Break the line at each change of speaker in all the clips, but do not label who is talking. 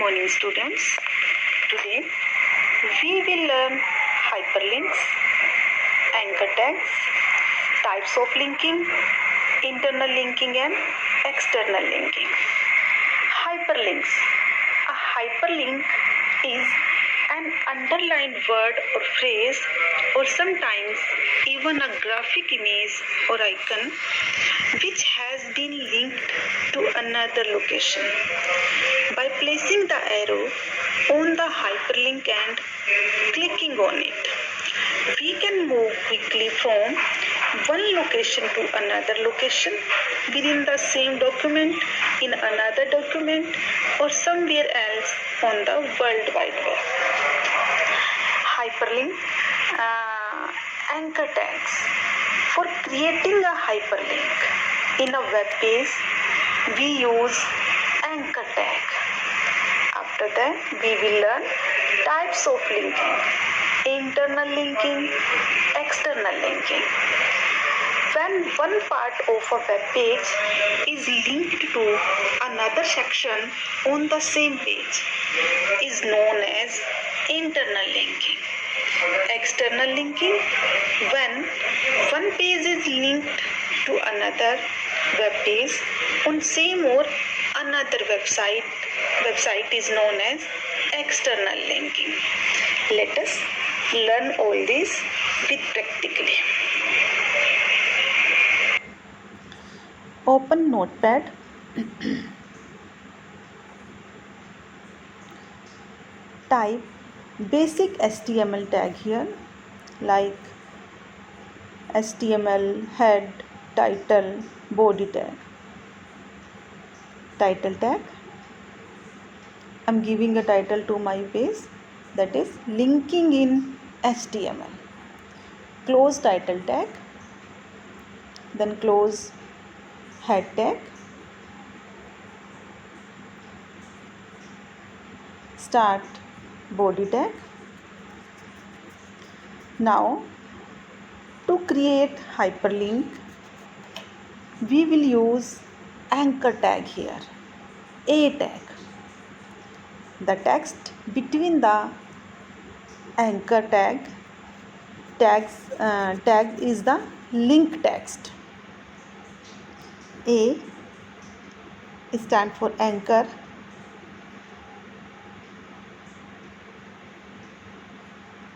Morning students. Today we will learn hyperlinks, anchor tags, types of linking, internal linking and external linking. Hyperlinks. A hyperlink is an underlined word or phrase or sometimes even a graphic image or icon which has been linked to another location. By placing the arrow on the hyperlink and clicking on it, we can move quickly from one location to another location within the same document, in another document, or somewhere else on the World Wide Web. Hyperlink anchor tags. For creating a hyperlink in a web page, we use anchor tag. After that, we will learn types of linking, internal linking, external linking. When one part of a web page is linked to another section on the same page, is known as internal linking. External linking, when one page is linked to another web page on same or another website is known as external linking. Let us learn all this with practically.
Open Notepad. Type basic HTML tag here, like HTML head, title, body tag. Title tag. I'm giving a title to my page, that is linking in HTML. Close title tag, then close head tag, start body tag. Now to create hyperlink, we will use anchor tag here, A tag. The text between the anchor tag is the link text. A stand for anchor,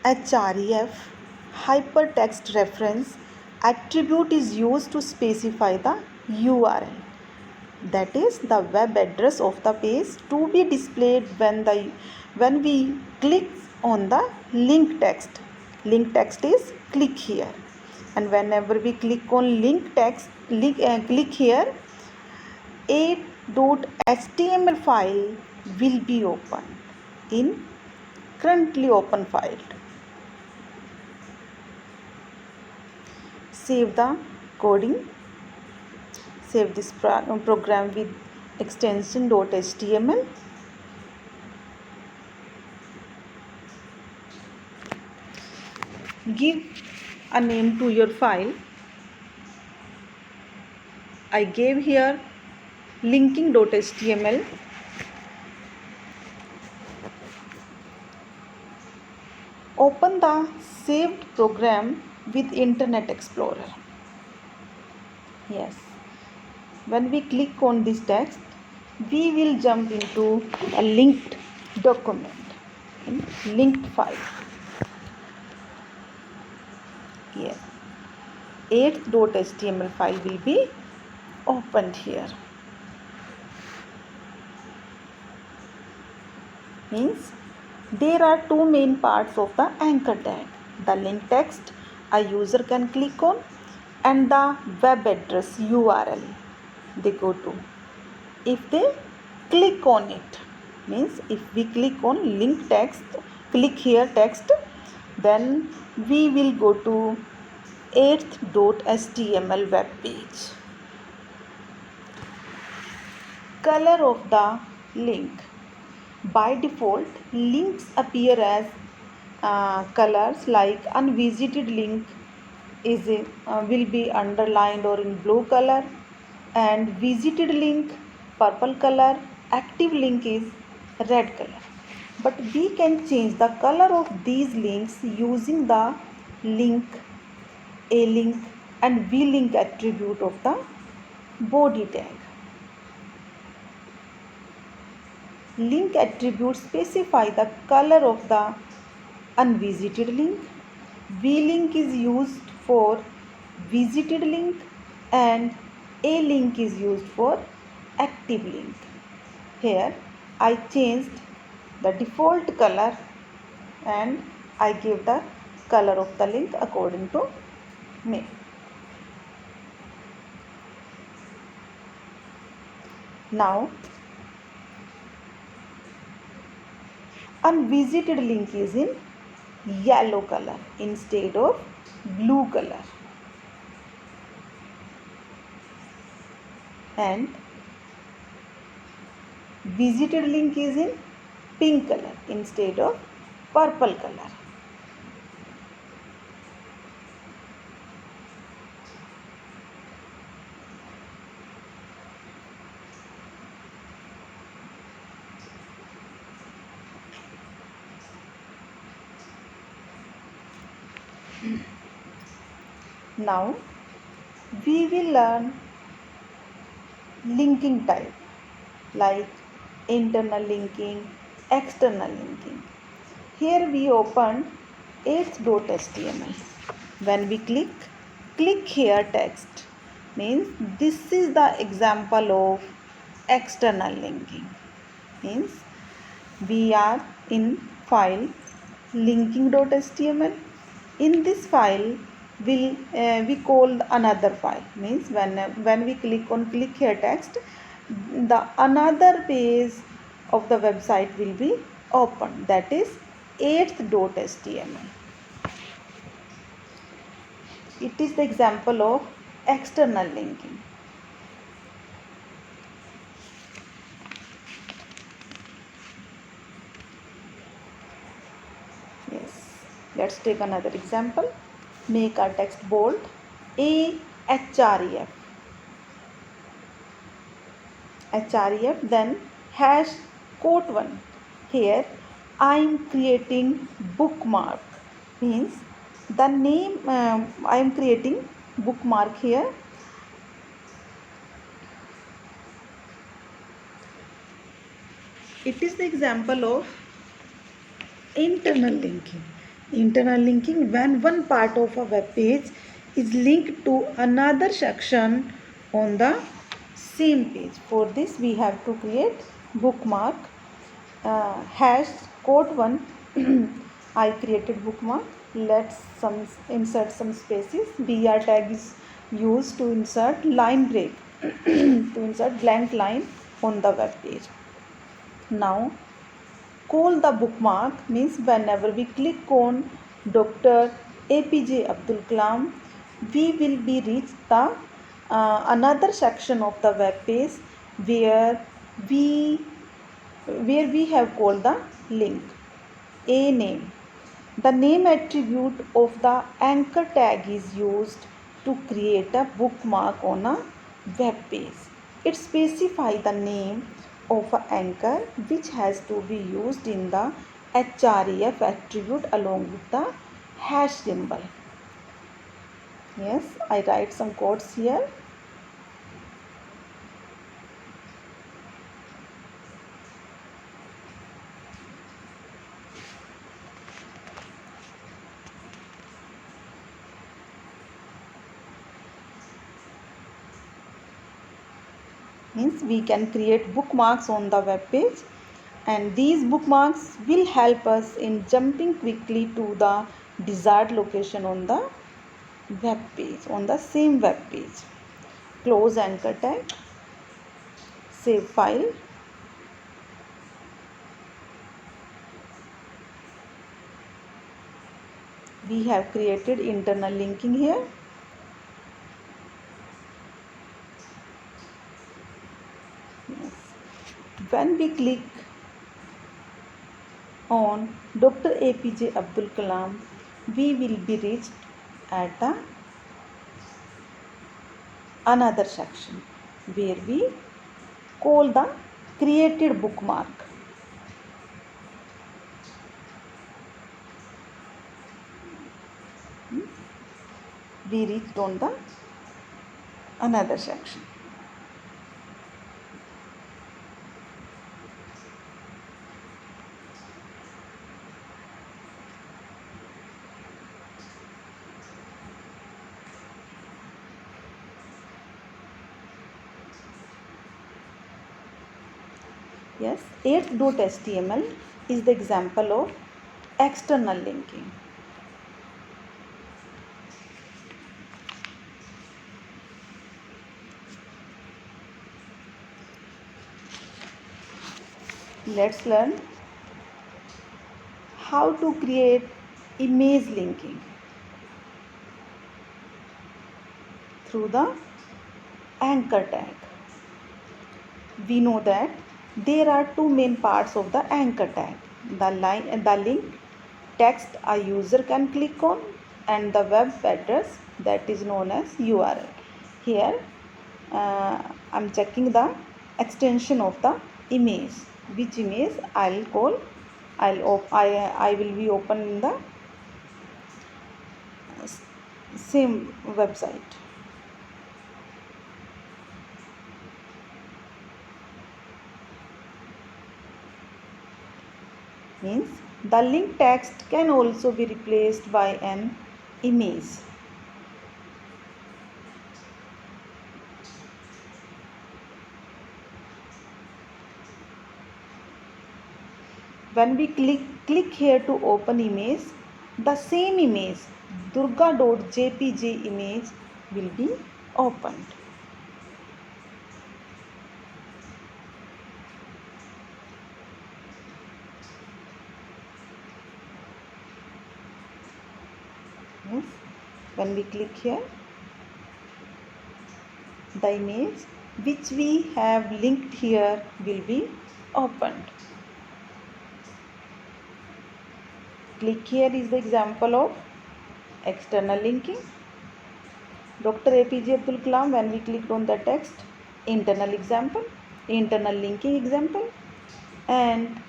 href hypertext reference attribute is used to specify the URL, that is the web address of the page to be displayed when we click on the link text. Link text is click here, and whenever we click on link text, click here, a.html file will be open in currently open file. Save the coding. Save this program with extension .html. Give a name to your file. I gave here linking.html. Open the saved program with Internet Explorer. Yes. When we click on this text, we will jump into a linked document, in linked file. Yes. 8.html file will be opened here. Means there are two main parts of the anchor tag: the link text a user can click on, and the web address URL they go to. If they click on it, means if we click on link text, click here text, then we will go to 8th.html web page. Color of the link. By default, links appear as colors like unvisited link will be underlined or in blue color, and visited link purple color, active link is red color. But we can change the color of these links using the link, a link and v link attribute of the body tag. Link attributes specify the color of the unvisited link. V-link is used for visited link and a link is used for active link. Here I changed the default color and I give the color of the link according to me. Now unvisited link is in yellow color instead of blue color, and visited link is in pink color instead of purple color. Now we will learn linking type like internal linking, external linking. Here we open h.html. When we click here text, means this is the example of external linking. Means we are in file linking.html. In this file we call another file. Means when we click here text, the another page of the website will be open, that is 8th.html. It is the example of external linking. Yes, let's take another example. Make our text bold. href, then hash quote 1. Here I am creating bookmark. Means the name I am creating bookmark here. It is the example of internal linking. Internal linking, when one part of a web page is linked to another section on the same page. For this we have to create bookmark. Hash quote 1. I created bookmark. Let's insert some spaces. Br tag is used to insert line break to insert blank line on the web page. Now call the bookmark means whenever we click on Dr. APJ Abdul Kalam, we will be reached the another section of the web page where we have called the link. A name. The name attribute of the anchor tag is used to create a bookmark on a web page. It specifies the name of an anchor which has to be used in the href attribute along with the hash symbol. Yes, I write some codes here. Means we can create bookmarks on the web page, and these bookmarks will help us in jumping quickly to the desired location on the web page, on the same web page. Close anchor tag, save file. We have created internal linking here. When we click on Dr. APJ Abdul Kalam, we will be reached at the another section where we call the created bookmark. we reached on the another section. Yes, 8.html is the example of external linking. Let's learn how to create image linking through the anchor tag. We know that there are two main parts of the anchor tag: the link text a user can click on, and the web address that is known as URL. Here I'm checking the extension of the image. Which image I will be open in the same website. Means the link text can also be replaced by an image. When we click here to open image, the same image durga.jpg image will be opened. Yes. When we click here, the image which we have linked here will be opened. Click here is the example of external linking. Dr. APJ Abdul Kalam, when we clicked on the text, internal linking example, and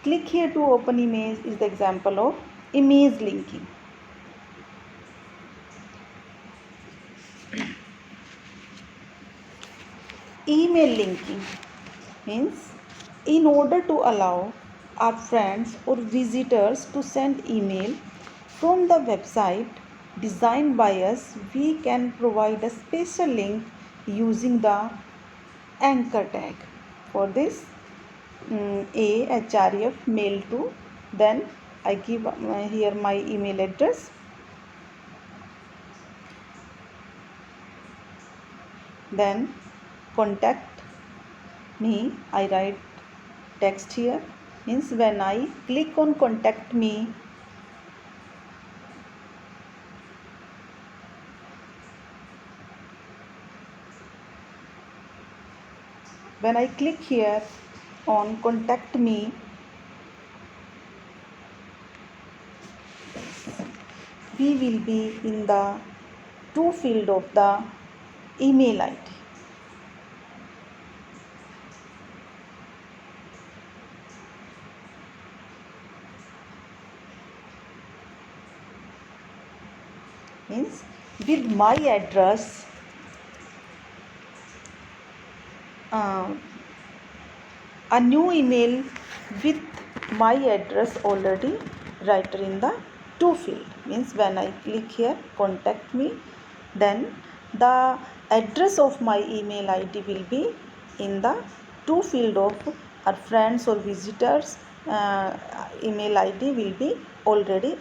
click here to open image is the example of image linking. Email linking means in order to allow our friends or visitors to send email from the website designed by us, we can provide a special link using the anchor tag. For this, href mail to, then I give here my email address. Then contact me, I write text here. Means when I click on contact me, when I click here on contact me, we will be in the to field of the email ID. Means with my address, a new email with my address already written in the to field. Means when I click here contact me, then the address of my email ID will be in the to field of our friends or visitors email ID will be already